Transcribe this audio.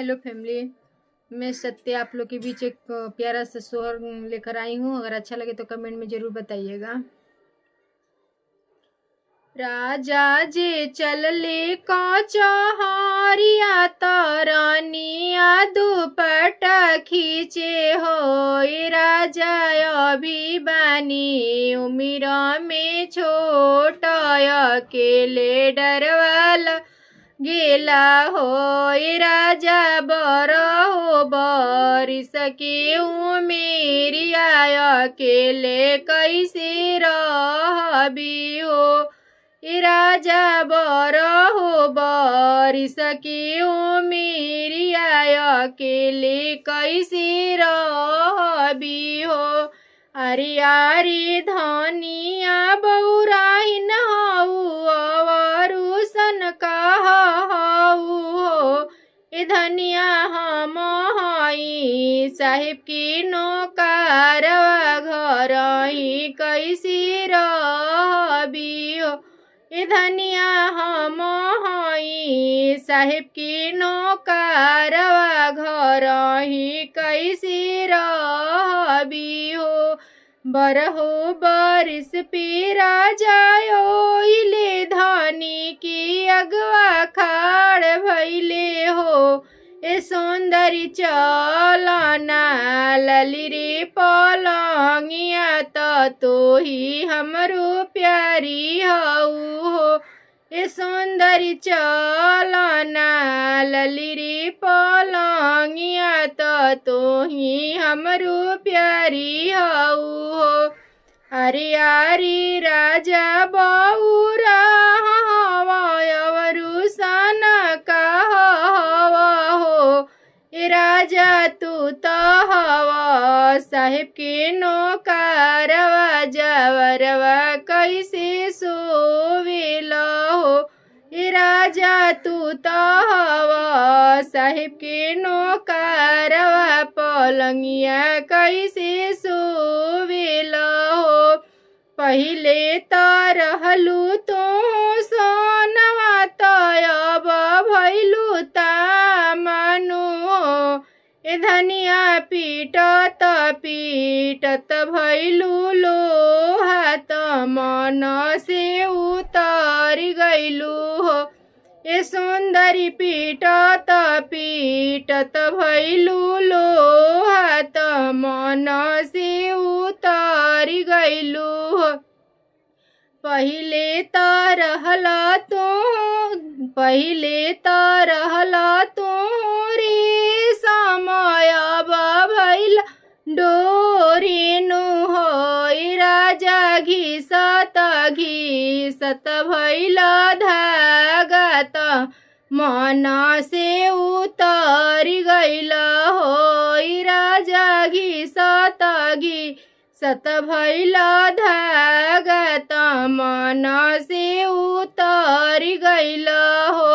Hello family. मैं सत्य आप लोग के बीच एक प्यारा सा सोहर लेकर आई हूँ। अगर अच्छा लगे तो कमेंट में ज़रूर बताइएगा। राजा जे चलले कचहरिया रानिया दुपट्टा खींचे हो। राजा अभी बानी उमिर में छोट अकेले डरवाला गेला हो। राजा बर हो बारिश के उमेरिया अकेले कैसे रहबी हो। राजा बर हो बारिश के उमेरिया अकेले कैसे रहबी हो। अरे अरे धनिया बौराइन हऊ अवरु सन कहऊ हो। ए धनिया हम हई साहिब की नौकरवा घर ही कैसी रहबी हो। ए धनिया हम हई साहिब की नौकरवा घर ही कैसी रहबी हो। बरहो बारिश पे राजायो इले धनी की अगवा खाड़ भैले हो। ए सौंदर्य चलना लली रे पलंगिया तो ही हमरो प्यारी हऊ हो। ए सौंदर्य चलना लली रे पलंगिया तो ही हमरो प्यारी हऊ हो। अरे अरे राजा बौरा हवरू सन कहवा हो। ए राजा तू तो हवा साहिब के नौकरवा जवरवा कैसे सोवेला हो। ए राजा तू तो हवा साहिब के नौकरवा पलंगिया कैसे सोवेला हो। पहिले तो रहलू तो सोनवा तब भैलू तामनु हो। ए धनिया पीटत पीटत भैलू लोहा त मन से उतर गैलू हो। ए सुंदरी पीटत पीटत भैलू लोहा त मन से उतर गैलू हो। पहिले त रहला तू रे समय भैल डोरिनु हो। राजा घिसत घिसत भैल धागा त मन से उतर गैल हो। राजा घिसत घिसत भैल धागा त मन से उतर गैल हो।